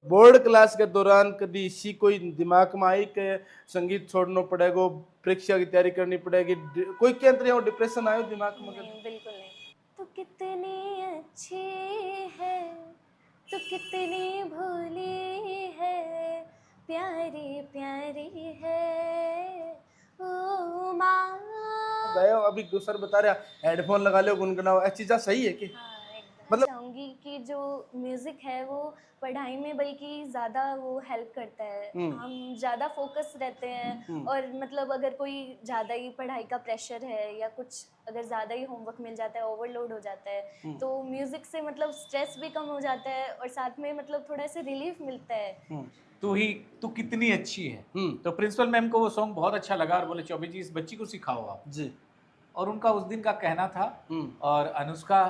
Board class के दौरान कभी इसी कोई दिमाग में आई कि संगीत छोड़ना पड़ेगा, परीक्षा की तैयारी करनी पड़ेगी, कोई के अंदर यहाँ डिप्रेशन आयो दिमाग में कभी? नहीं, बिल्कुल नहीं। तू कितनी अच्छी है, तू कितनी भोली है, प्यारी प्यारी है ओ माँ। गए हो अभी सर बता रहे हेडफोन लगा लो गुनगुनाओ, ऐसी चीज़ सही है कि हाँ, एकदम मतलब चाहूँगी कि जो म्यूज़िक है वो पढ़ाई में बल्कि ज़्यादा वो हेल्प करता है। हम ज़्यादा फ़ोकस रहते हैं और मतलब अगर कोई ज़्यादा ही पढ़ाई का प्रेशर है या कुछ अगर ज़्यादा ही होमवर्क मिल जाता है, ओवरलोड हो जाता है, तो म्यूज़िक से मतलब स्ट्रेस भी कम हो जाता है और साथ में मतलब थोड़ा सा रिलीफ मिलता है। तू कितनी अच्छी है। तो प्रिंसिपल मैम को वो सॉन्ग बहुत अच्छा लगा और बोले चौबे जी इस बच्ची को सिखाओ आप जी। और उनका उस दिन का कहना था। और अनुष्का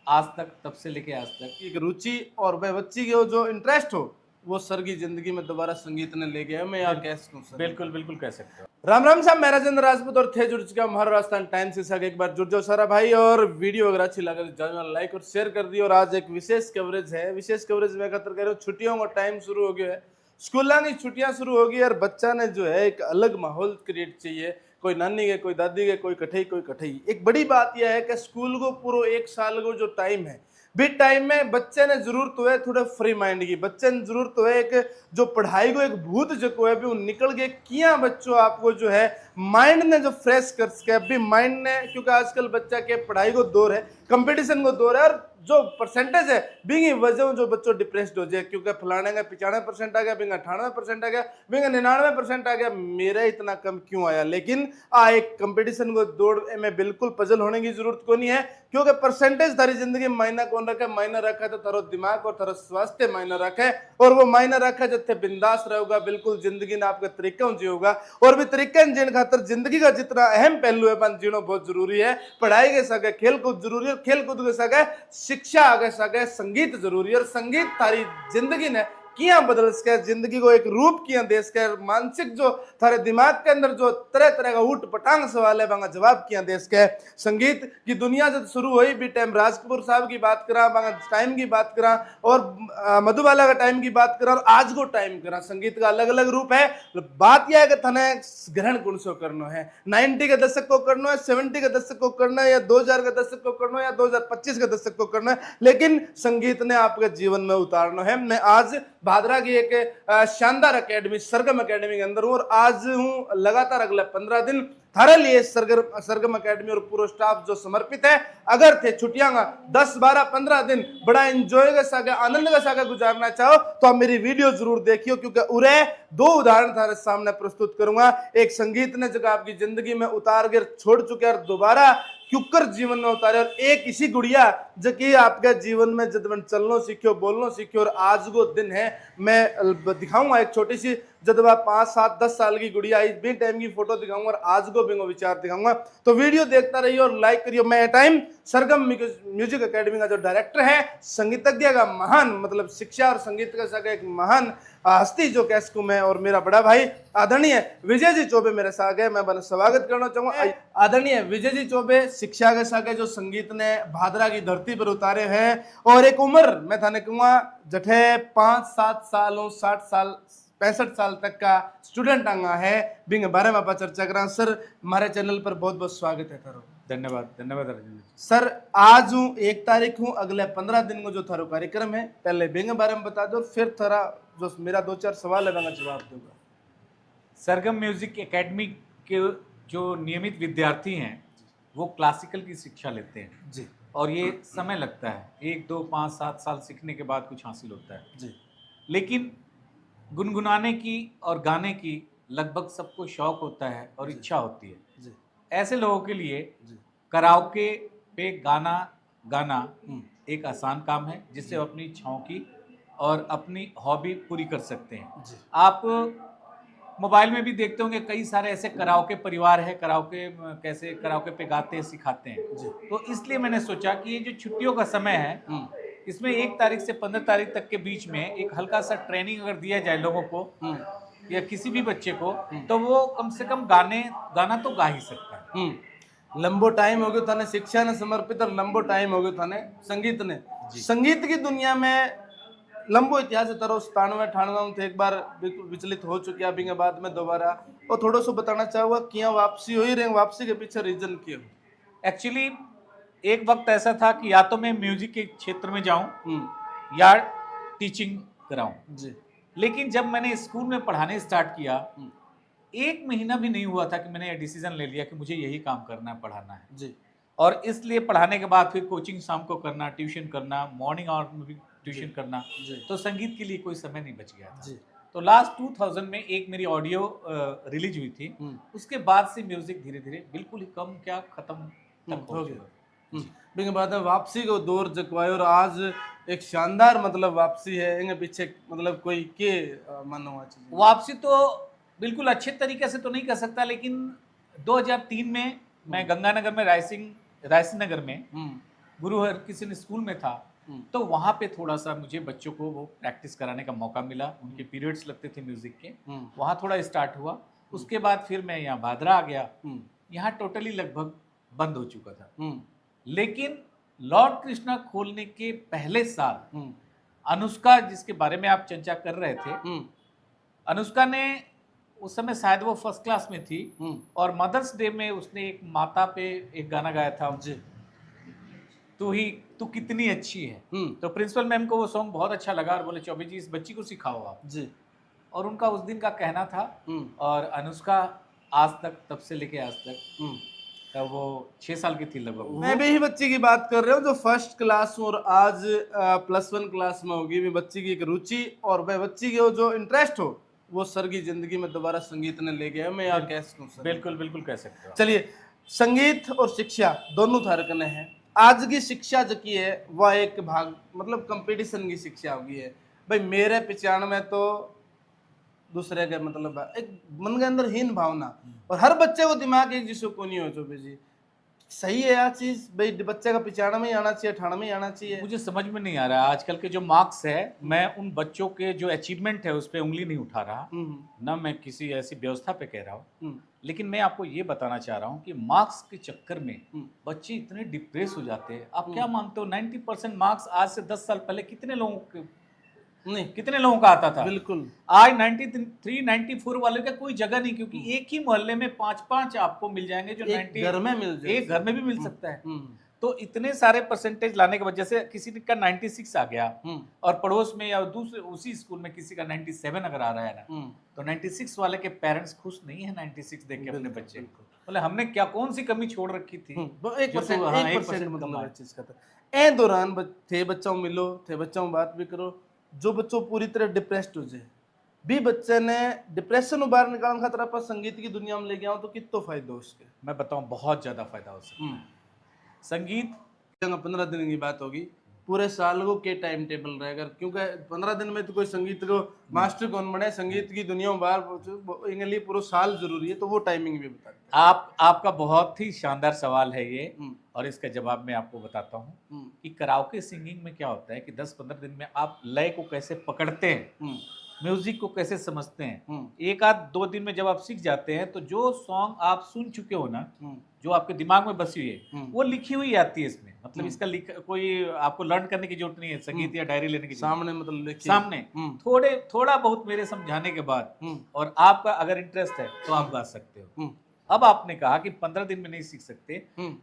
आज तक तब से लेके आज तक एक रुचि और वह बच्ची के जो इंटरेस्ट हो वो सर की जिंदगी में दोबारा संगीत ने ले गया, मैं यार कह सकूं सर। बिल्कुल बिल्कुल कह सकते हो। राम राम साहब, मैं राजेंद्र राजपूत और थे जुड़ चुका हमारा राजस्थान टाइम्स के साथ। एक बार जुड़ जाओ सारा भाई, और वीडियो अगर अच्छी लगे तो ज्यादा लाइक और शेयर कर दियो। और आज एक विशेष कवरेज है, विशेष कवरेज मैं खतर कह रहा हूँ, छुट्टियों का टाइम शुरू हो गया है, स्कूलों की छुट्टियां शुरू हो गई और बच्चा ने जो है एक अलग माहौल क्रिएट चाहिए, कोई नानी के, कोई दादी के, कोई कठई, कोई कठई। एक बड़ी बात यह है कि स्कूल को पूरा एक साल को जो टाइम है, बीट टाइम में बच्चे ने जरूरत तो है थोड़ा फ्री माइंड की, बच्चे ने जरूरत तो है एक जो पढ़ाई को एक भूत जो है भी निकल गए किया बच्चों आपको जो है माइंड ने जो फ्रेश कर सके अभी माइंड ने, क्योंकि आजकल बच्चा के पढ़ाई को दौर है, कंपटीशन को दौर है, और जो परसेंटेज है बिंगी वजह जो बच्चों डिप्रेस्ड हो जाए, क्योंकि फलाने का 95% आ गया, बिंगा 98% आ गया, बिंगा 99% आ गया, मेरा इतना कम क्यों आया। लेकिन एक कंपटीशन को दौड़ में बिल्कुल पजल होने की जरूरत को नहीं है, क्योंकि परसेंटेज तारी जिंदगी में मायना कौन रखा है, मायना रखा है तो तारो दिमाग और तारो स्वास्थ्य मायना रखा है, और वो मायना रखा है जितने बिंदास रहेगा बिल्कुल जिंदगी ने आपके तरीके जियोगा। और भी तरीके जिन खातर जिंदगी का जितना अहम पहलू है बन जीना बहुत जरूरी है, पढ़ाई के सगे खेल कूद जरूरी है, खेल कूद के सगे शिक्षा आगे सगे संगीत जरूरी है, और संगीत तारी जिंदगी ने किया बदल सके, जिंदगी को एक रूप किया दे सके, मानसिक जो थारे दिमाग के अंदर जो तरह तरह का ऊट पटांग सवाल है बांगा जवाब किया दे सके। संगीत की दुनिया जब शुरू हुई भी टाइम राज कपूर साहब की बात करा, बांगा टाइम की बात करा, और मधुबाला का टाइम की बात करा, और आज को टाइम करा, संगीत का अलग अलग रूप है। बात यह है कि थाने ग्रहण कौन सो करना है, 90 के दशक को करना है, 70 के दशक को करना है, या 2000 के दशक को करना है, या 2025 के दशक को करना है, लेकिन संगीत ने आपके जीवन में उतारना है। मैं आज भादरा की एक शानदार एकेडमी सरगम एकेडमी के अंदर हूं, और आज हूं लगातार अगले 15 दिन थारे लिए सरगम एकेडमी और पूरा स्टाफ जो समर्पित है। अगर थे छुट्टियां का 10 12 15 दिन बड़ा एंजॉय के साथ आनंद के साथ गुजारना चाहो तो आप मेरी वीडियो जरूर देखियो, क्योंकि उरे दो उदाहरण थारे सामने प्रस्तुत करूंगा। एक संगीत ने जगह आपकी जिंदगी में उतार कर छोड़ चुके और दोबारा क्योंकर जीवन में उतारे, और एक इसी गुड़िया जो कि आपके जीवन में जब चलना सीखो, बोलना सीखो, और आज वो दिन है मैं दिखाऊंगा एक छोटी सी जब 5 7 10 साल की गुड़िया इस भी टाइम की फोटो दिखाऊंगा और आज को बिंगो विचार दिखाऊंगा। तो वीडियो देखता रहिए और लाइक करिए। मैं टाइम सरगम म्यूजिक एकेडमी का जो डायरेक्टर है, संगीतज्ञ का महान मतलब शिक्षा और संगीत का सगा एक महान हस्ती जो कह सकूं मैं, और मेरा बड़ा भाई आदरणीय विजय जी चौबे मेरे साथ है, मैं बना स्वागत करना चाहूंगा। आदरणीय विजय जी चौबे शिक्षा के साथ जो संगीत ने भादरा की धरती पर उतारे हैं, और एक उम्र मैं थाने कहूंगा जठे 5 7 सालों 60 साल 65 साल तक का स्टूडेंट आंगा है, बिंग बारे में आप चर्चा करा। सर हमारे चैनल पर बहुत बहुत स्वागत है थारो। धन्यवाद धन्यवाद राजेंद्र। सर आज हूँ 1 तारीख हूँ, अगले 15 दिन को जो थारो कार्यक्रम है पहले बिंग बारे में बता दो, फिर थारा जो मेरा 2 4 सवाल है मैं जवाब दूंगा। सरगम म्यूजिक एकेडमी के जो नियमित विद्यार्थी हैं वो क्लासिकल की शिक्षा लेते हैं जी, और ये समय लगता है, 1 2 5 7 साल सीखने के बाद कुछ हासिल होता है जी, लेकिन गुनगुनाने की और गाने की लगभग सबको शौक होता है और इच्छा होती है। जी, ऐसे लोगों के लिए जी, कराओके पे गाना गाना एक आसान काम है जिससे वो अपनी इच्छाओं की और अपनी हॉबी पूरी कर सकते हैं। जी, आप मोबाइल में भी देखते होंगे कई सारे ऐसे कराओके परिवार है, कराओके कैसे कराओके पे गाते हैं, सिखाते हैं। जी, तो इसलिए मैंने सोचा कि ये जो छुट्टियों का समय है इसमें 1 तारीख से 15 तारीख तक के बीच में एक हल्का सा ट्रेनिंग अगर दिया जाए लोगों को या किसी भी बच्चे को, तो वो कम से कम गाना तो गा ही सकता है। लंबो टाइम हो गयो थाने शिक्षा ने समर्पित, और लंबो टाइम हो गयो थाने संगीत ने। संगीत की दुनिया में लंबो इतिहास है तारो 97-98 में थे एक बार बिल्कुल विचलित हो चुके अभी के बाद में दोबारा और थोड़ा सा बताना चाहूंगा कि वापसी हो ही रहे वापसी के पीछे रीजन क्यों? एक्चुअली एक वक्त ऐसा था कि या तो मैं म्यूजिक के क्षेत्र में जाऊं या टीचिंग कराऊं जी। लेकिन जब मैंने स्कूल में पढ़ाने स्टार्ट किया 1 महीना भी नहीं हुआ था कि मैंने ये डिसीजन ले लिया कि मुझे यही काम करना है, पढ़ाना है जी। और इसलिए पढ़ाने के बाद फिर कोचिंग शाम को करना, ट्यूशन करना, मॉर्निंग आवर में भी ट्यूशन करना, तो संगीत के लिए कोई समय नहीं बच गया था। जी। तो लास्ट 2000 में एक मेरी ऑडियो रिलीज हुई थी, उसके बाद से म्यूजिक धीरे धीरे बिल्कुल ही कम क्या खत्म तक हो गया। बिंग बाद में वापसी को दौर जकवायो और आज एक शानदार मतलब वापसी है इनके पीछे मतलब कोई के मन हुआ चीज वापसी तो बिल्कुल अच्छे तरीके से तो नहीं कर सकता लेकिन 2003 में मैं गंगानगर में रायसिंह नगर में गुरु हरकिशन स्कूल में था तो वहाँ पे थोड़ा सा मुझे बच्चों को वो प्रैक्टिस कराने का मौका मिला, उनके पीरियड्स लगते थे म्यूजिक के, वहाँ थोड़ा स्टार्ट हुआ। उसके बाद फिर मैं यहाँ भादरा आ गया, यहाँ टोटली लगभग बंद हो चुका था। लेकिन लॉर्ड कृष्णा खोलने के पहले साल अनुष्का जिसके बारे में आप चर्चा कर रहे थे, अनुष्का ने उस समय शायद वो फर्स्ट क्लास में थी और मदर्स डे में उसने एक माता पे एक गाना गाया था, तू कितनी अच्छी है। तो प्रिंसिपल मैम को वो सॉन्ग बहुत अच्छा लगा और बोले चौबे जी इस बच्ची को सिखाओ आप जी। और उनका उस दिन का कहना था और अनुष्का आज तक तब से लेके आज तक तब वो 6 साल की थी लगभग। मैं भी ही बच्ची की बात कर रहा हूँ जो फर्स्ट क्लास और आज +1 क्लास में होगी। भी बच्ची की एक रुचि और वह बच्ची की जो इंटरेस्ट हो वो सर की जिंदगी में दोबारा संगीत ने ले गया। मैं यहाँ कह सकूँ सर? बिल्कुल बिल्कुल कह सकते हो। चलिए, संगीत और शिक्षा दोनों थारकने हैं। आज की शिक्षा जो की है वह एक भाग मतलब कंपटीशन की शिक्षा होगी है। भाई मेरे पहचान में तो दूसरे के मतलब एक मन के अंदर हीन भावना और हर बच्चे को दिमाग एक जिसको को नहीं हो चौबे जी सही है यार चीज भाई बच्चे का पिछाड़ा में ही आना चाहिए, ठाणा में ही आना चाहिए। मुझे समझ में नहीं आ रहा आजकल के जो मार्क्स है, मैं उन बच्चों के जो अचीवमेंट है उस पर उंगली नहीं उठा रहा, ना मैं किसी ऐसी व्यवस्था पे कह रहा हूँ, लेकिन मैं आपको ये बताना चाह रहा हूँ कि मार्क्स के चक्कर में बच्चे इतने डिप्रेस हो जाते हैं। आप क्या मानते हो 90% मार्क्स आज से 10 साल पहले कितने लोगों का आता था? बिल्कुल। आज 93 94 वाले का कोई जगह नहीं, क्योंकि एक ही मोहल्ले में 5-5 आपको मिल जाएंगे जो 90 घर में मिल जाए, एक घर में भी मिल सकता है। तो इतने सारे परसेंटेज लाने के वजह से किसी का 96 आ गया और पड़ोस में या दूसरे उसी स्कूल में किसी का 97 अगर आ रहा है ना, तो 96 वाले के पेरेंट्स खुश नहीं है 96 देख के अपने बच्चे। बोले हमने क्या कौन सी कमी छोड़ रखी थी? 1% मतलब चीज का था। ए दौरान थे बच्चों मिलो, थे बच्चों बात भी करो जो बच्चों पूरी तरह डिप्रेस्ड हो जाए भी बच्चे ने डिप्रेशन बाहर निकालने खातर आप संगीत की दुनिया में ले गया तो कितना फायदा हो उसके? मैं बताऊं बहुत ज्यादा फायदा हो सकता है। संगीत 15 दिन की बात होगी, पूरे साल को के टाइम टेबल रहेगा? क्योंकि 15 दिन में तो कोई संगीत को मास्टर कौन बने, संगीत की दुनिया में बाहर इनके लिए पूरा साल जरूरी है, तो वो टाइमिंग भी बता दें। आपका बहुत ही शानदार सवाल है ये और इसका जवाब मैं आपको बताता हूँ कि कराओके सिंगिंग में क्या होता है कि 10-15 दिन में आप लय को कैसे पकड़ते हैं, म्यूजिक को कैसे समझते हैं। 1-2 दिन में जब आप सीख जाते हैं तो जो सॉन्ग आप सुन चुके हो ना, जो आपके दिमाग में बसी हुई है वो लिखी हुई आती है इसमें। मतलब इसका कोई आपको लर्न करने की जरूरत नहीं है, संगीत या डायरी लेने की सामने मतलब सामने थोड़ा बहुत मेरे समझाने के बाद और आपका अगर इंटरेस्ट है तो आप गा सकते हो। अब आपने कहा कि 15 दिन में नहीं सीख सकते,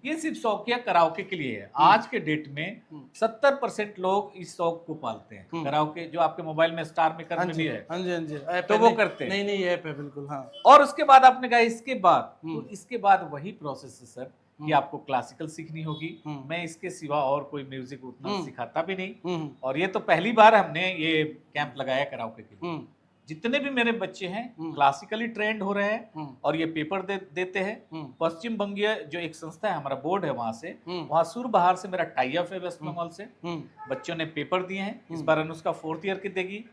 ये सिर्फ शौकिया कराओके के लिए है। आज के डेट में 70% लोग इस शौक को पालते हैं। कराओके जो आपके मोबाइल में स्टार मेकर में भी है, हाँ जी, तो वो करते हैं। नहीं ऐप है बिल्कुल। हाँ। और उसके बाद आपने कहा इसके बाद तो इसके बाद वही प्रोसेस है सर कि आपको क्लासिकल सीखनी होगी। मैं इसके सिवा और कोई म्यूजिक उतना सिखाता भी नहीं और ये तो पहली बार हमने ये कैंप लगाया कराओके के लिए। जितने भी मेरे बच्चे हैं क्लासिकली ट्रेंड हो रहे हैं और ये पेपर देते हैं। पश्चिम बंगीय जो एक संस्था है, हमारा बोर्ड है वहां से, वहां सुरबहार से मेरा टाई अप है वेस्ट बंगाल से। बच्चों ने पेपर दिए हैं, इस बार अनुष्का 4th ईयर की देगी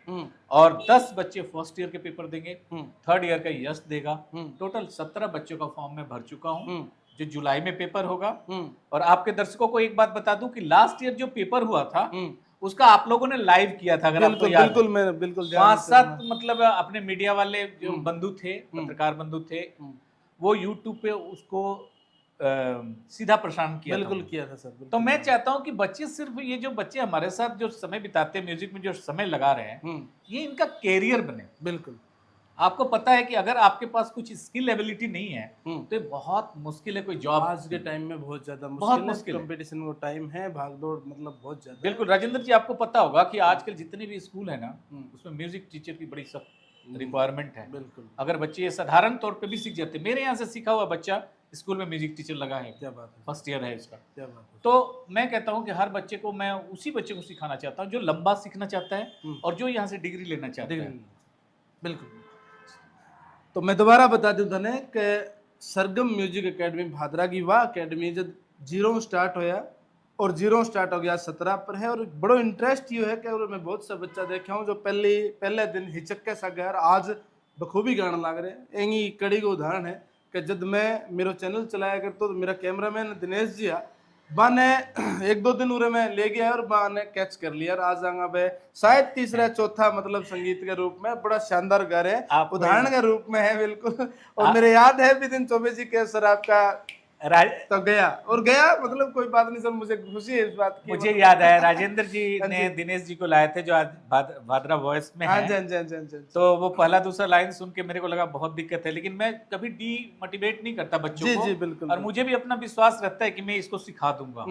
और 10 बच्चे 1st ईयर के पेपर देंगे, 3rd ईयर का यश देगा। टोटल 17 बच्चों का फॉर्म में भर चुका हूँ जो जुलाई में पेपर होगा। और आपके दर्शकों को एक बात बता दूं कि लास्ट ईयर जो पेपर हुआ था उसका आप लोगों ने लाइव किया था, अगर आपको याद है। मैं बिल्कुल 5-7 मतलब अपने मीडिया वाले जो बंधु थे, पत्रकार बंधु थे, वो यूट्यूब पे उसको सीधा प्रसारण किया था। बिल्कुल किया था सर, बिल्कुल। तो मैं चाहता हूँ कि बच्चे सिर्फ ये जो बच्चे हमारे साथ जो समय बिताते हैं, म्यूजिक में जो समय लगा रहे हैं, ये इनका कैरियर बने। बिल्कुल। आपको पता है कि अगर आपके पास कुछ स्किल एबिलिटी नहीं है तो ये बहुत मुश्किल है कोई जॉब। आज के टाइम में बहुत ज्यादा बहुत मुश्किल मुश्किल है, है। कंपटीशन वो टाइम है, भागदौड़ मतलब बहुत ज्यादा। बिल्कुल राजेंद्र जी, आपको पता होगा कि आजकल जितने भी स्कूल है ना, उसमें म्यूजिक टीचर की बड़ी सख्त रिक्वायरमेंट है। बिल्कुल। अगर बच्चे ये साधारण तौर पे भी सीख जाते, मेरे यहाँ से सीखा हुआ बच्चा स्कूल में म्यूजिक टीचर लगा है, क्या बात है, फर्स्ट ईयर है इसका। क्या बात है। तो मैं कहता हूँ कि हर बच्चे को, मैं उसी बच्चे को सिखाना चाहता हूँ जो लंबा सीखना चाहता है और जो यहाँ से डिग्री लेना चाहता है। बिल्कुल। तो मैं दोबारा बता दूं तने कि सरगम म्यूजिक एकेडमी भादरा की वह एकेडमी जब 0 स्टार्ट होया और 0 स्टार्ट हो गया 17 पर है। और बड़ो इंटरेस्ट ये है कि और मैं बहुत सा बच्चा देखा हूँ जो पहले दिन हिचक के सा गया, आज बखूबी गाना लग रहे। यही कड़ी का उदाहरण है कि जब मैं मेरा चैनल चलाया करता तो मेरा कैमरामैन दिनेश जी आ बाने 1-2 दिन उरे में ले गया और बाने कैच कर लिया। और आज आंगा बे शायद तीसरा चौथा मतलब संगीत के रूप में बड़ा शानदार गा रहे हैं, उदाहरण के रूप में है बिल्कुल। और मेरे याद है भी दिन चौबे जी के सर आपका तो गया मतलब कोई बात नहीं सर, मुझे खुशी है इस बात की। मुझे याद है राजेंद्र जी ने दिनेश जी को लाए थे जो आज भादरा वॉइस में हाँ है। जी। तो वो पहला दूसरा लाइन सुन के मेरे को लगा बहुत दिक्कत है, लेकिन मैं कभी डीमोटिवेट नहीं करता बच्चों को। जी बिल्कुल। और मुझे भी अपना विश्वास रहता है कि मैं इसको सिखा दूंगा।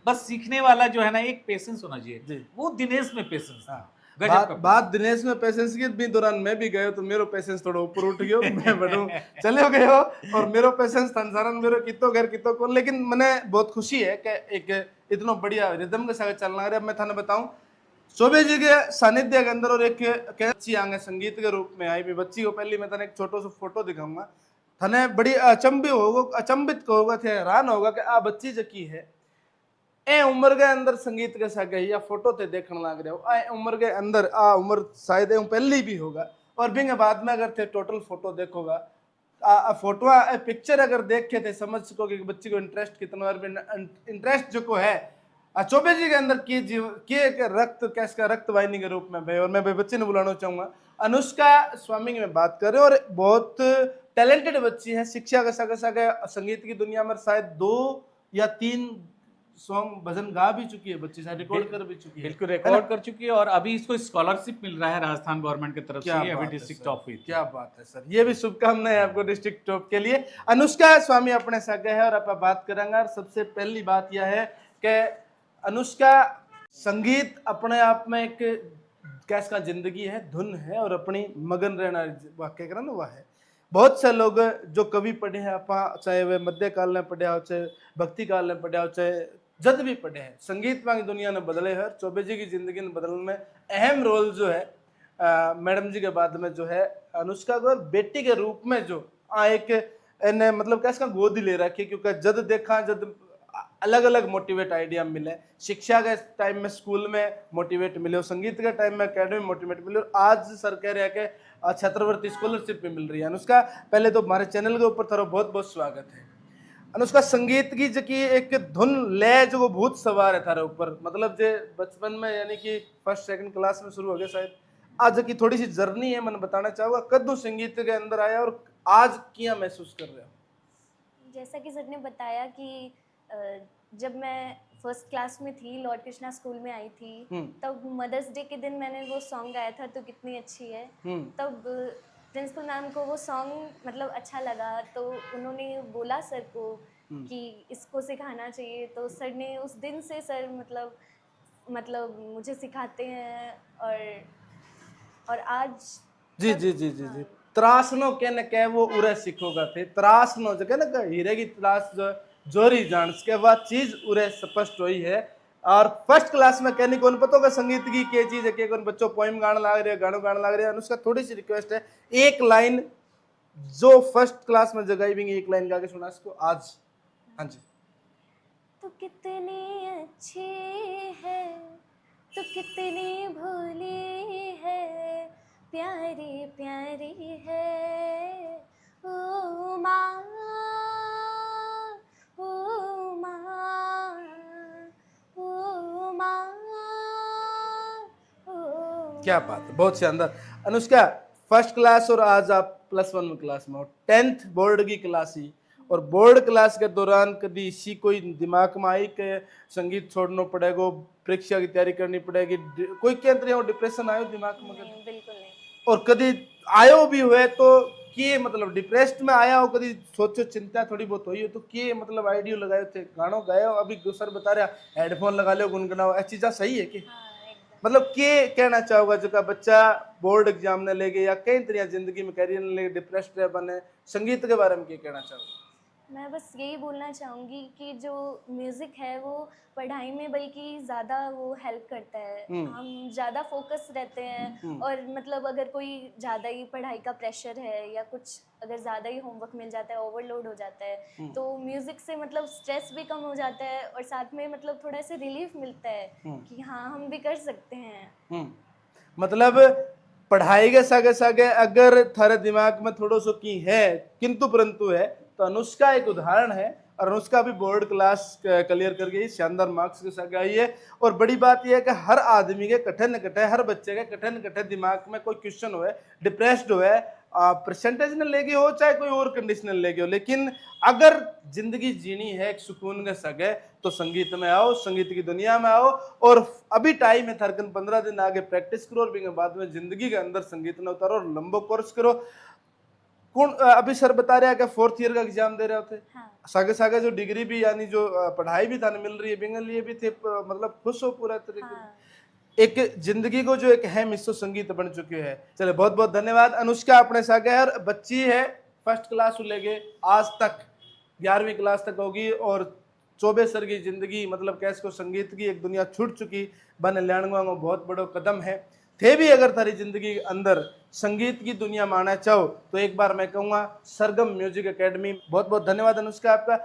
बस सीखने वाला जो है ना, एक पेशेंस होना चाहिए, वो दिनेश में पेशेंस था। बात दिनेश में पेशेंस की भी दौरान मैं भी गयो तो मेरा पेशेंस थोड़ा ऊपर उठ गयो, मैं बढ़ू चले गयो और मेरा पेशेंस संसारन मेरो कितो घर कितो को। लेकिन मने बहुत खुशी है कि एक इतना बढ़िया रिदम के साथ चलना है। मैं थाने बताऊं चौबे जी के सानिध्य के अंदर और एक बच्ची आगे संगीत के रूप में आई। बच्ची को पहले मैं थाने एक छोटो सा फोटो दिखाऊंगा, थाने बड़ी अचंभित होगा थे, हैरान होगा कि आ बच्ची जकी है ए उम्र के अंदर संगीत के साथ गई या फोटो ते देखने लग रहे हो। आ उम्र के अंदर आ उम्र शायद पहली भी होगा। और भी बाद में अगर थे टोटल फोटो देखोगा, फोटो पिक्चर अगर देखे थे समझ सको कि बच्ची को इंटरेस्ट कितना। और इंटरेस्ट जो को है चौबे जी के अंदर के रक्त कैसका रक्त वाहिनी के रूप में भाई। और मैं बच्चे ने बुलाना चाहूंगा अनुष्का स्वामी की मैं बात कर रहे। और बहुत टैलेंटेड बच्ची है, शिक्षा के साथ संगीत की दुनिया में शायद 2 या 3 सॉन्ग भजन गा भी चुकी है बच्ची, शायद रिकॉर्ड कर भी चुकी है। बिल्कुल रिकॉर्ड कर चुकी है और अभी इसको स्कॉलरशिप मिल रहा है राजस्थान गवर्नमेंट की तरफ से। अभी डिस्ट्रिक्ट टॉप हुई। क्या बात है सर, ये भी शुभकामनाएं आपको डिस्ट्रिक्ट टॉप के लिए। अनुष्का स्वामी अपने साथ है और आप बात करेंगे। और सबसे पहली बात यह है कि अनुष्का संगीत अपने आप में एक कैसा जिंदगी है, धुन है और अपनी मगन रहना वाक्य करा ना वह है। बहुत से लोग जो कवि पढ़े हैं आप, चाहे वे मध्यकाल में पढ़े हो, चाहे भक्ति काल में पढ़े हो, चाहे जद भी पढ़े हैं, संगीत की दुनिया ने बदले है। चौबे जी की जिंदगी में बदलने में अहम रोल जो है मैडम जी के बाद में जो है अनुष्का को बेटी के रूप में जो एक मतलब कैसा गोद ले रखी। क्योंकि जद देखा जद अलग अलग मोटिवेट आइडिया मिले, शिक्षा के टाइम में स्कूल में मोटिवेट मिले और संगीत के टाइम में एकेडमी मोटिवेट मिले। और आज सर कह रहे हैं कि छात्रवृत्ति स्कॉलरशिप भी मिल रही है। अनुष्का पहले तो हमारे चैनल के ऊपर थारा बहुत बहुत स्वागत है। अनुष्का संगीत की जकी एक धुन ले जो भूत सवार है थारे ऊपर, मतलब जे बचपन में यानी कि 1st 2nd क्लास में शुरू हो गया शायद, आज की थोड़ी सी जर्नी है। मैंने बताना चाहूँगा कद्दू संगीत के अंदर आया और आज क्या महसूस कर रहे हो? जैसा कि सर ने बताया कि जब मैं 1st क्लास में थी, लॉर्ड कृष्णा स्कूल में आई थी, तब मदर्स डे के दिन मैंने वो सॉन्ग गाया था तो कितनी अच्छी है। तब प्रिंसिपल मैम को वो सॉन्ग मतलब अच्छा लगा तो उन्होंने बोला सर को कि इसको सिखाना चाहिए। तो सर ने उस दिन से सर मतलब मुझे सिखाते हैं। और आज जी त्रासनो के न के वो उरे सीखोगा थे, त्रासनो जो ना हीरे की त्रास जो जोरी जान के बाद चीज उरे स्पष्ट हुई है। और 1st क्लास में कहने कौन पता होगा संगीत की क्या चीज है, कौन बच्चों पोइम गाना लग रहे हैं, गानों गाना लग रहे हैं। अनुष्का थोड़ी सी रिक्वेस्ट है, एक लाइन जो 1st क्लास में जगाई भी एक लाइन गा के सुना इसको आज। हाँ जी। तो कितनी अच्छी है, तो कितनी भोली है, प्यारी प्यारी है ओ माँ, ओ माँ, ओ माँ, ओ। क्या बात है, बहुत शानदार। अनुष्का 1st क्लास और आज आप +1 क्लास में हो, 10th बोर्ड की क्लास ही और बोर्ड क्लास के दौरान कभी इसी कोई दिमाग में आई कि संगीत छोड़ना पड़ेगा, परीक्षा की तैयारी करनी पड़ेगी, कोई के अंदर डिप्रेशन आयो दिमाग में कभी? नहीं, बिल्कुल नहीं। और कभी आयो भी हुए तो के मतलब डिप्रेस्ड में आया हो, कभी सोचो चिंता थोड़ी बहुत हुई हो तो के मतलब आइडियो लगाए थे, गानों गाए हो? अभी सर बता रहा हेडफोन लगा लो गुनगुनाओ, ऐसी चीज़ सही है कि हाँ, एकदम। मतलब के कहना चाहोगा जो का बच्चा बोर्ड एग्जाम ने लेके या कई तरह जिंदगी में करियर ने लेके डिप्रेस्ड बने, संगीत के बारे में क्या कहना चाहोगे? मैं बस यही बोलना चाहूँगी कि जो म्यूज़िक है वो पढ़ाई में बल्कि ज़्यादा वो हेल्प करता है। हम ज़्यादा फोकस रहते हैं और मतलब अगर कोई ज़्यादा ही पढ़ाई का प्रेशर है या कुछ अगर ज़्यादा ही होमवर्क मिल जाता है, ओवरलोड हो जाता है, तो म्यूज़िक से मतलब स्ट्रेस भी कम हो जाता है और साथ में मतलब थोड़ा सा रिलीफ मिलता है कि हाँ हम भी कर सकते हैं। मतलब पढ़ाई के सागे सागे अगर थारे दिमाग में थोड़ा सो की है किंतु परंतु है तो अनुष्का एक उदाहरण है, और अनुष्का भी बोर्ड क्लास क्लियर कर गई, शानदार मार्क्स के साथ आई है। और बड़ी बात यह है कि हर आदमी के कठिन कठिन, हर बच्चे के कठिन कठिन दिमाग में कोई क्वेश्चन हो, डिप्रेस्ड हो, परसेंटेज ने लेके हो चाहे कोई और कंडीशन लेके हो, लेकिन अगर जिंदगी जीनी है एक सुकून के सगे तो संगीत में आओ, संगीत की दुनिया में आओ। और अभी टाइम है थरकन 15 दिन आगे प्रैक्टिस करो और बाद में जिंदगी के अंदर संगीत में उतारो और लंबो कोर्स करो। कौन अभी सर बता रहे हैं कि 4th ईयर का एग्जाम दे रहे होते? हाँ। सागे सागे जो डिग्री भी यानी जो पढ़ाई भी थाने मिल रही है बिंगल लिए भी थे, मतलब खुश हो पूरा तरीके से। हाँ। एक जिंदगी को जो एक है मिस्सो संगीत बन चुके हैं। चले बहुत बहुत धन्यवाद। अनुष्का अपने सागे है और बच्ची है फर्स्ट क्लास से लेके आज तक 11वीं क्लास तक होगी और 24 साल की जिंदगी मतलब कैसे को संगीत की एक दुनिया छूट चुकी बन लैंगवा में बहुत बड़ो कदम है। थे भी अगर थारी जिंदगी के अंदर संगीत की दुनिया में आना चाहो तो एक बार मैं कहूँगा सरगम म्यूजिक एकेडमी। बहुत बहुत धन्यवाद अनुष्का आपका।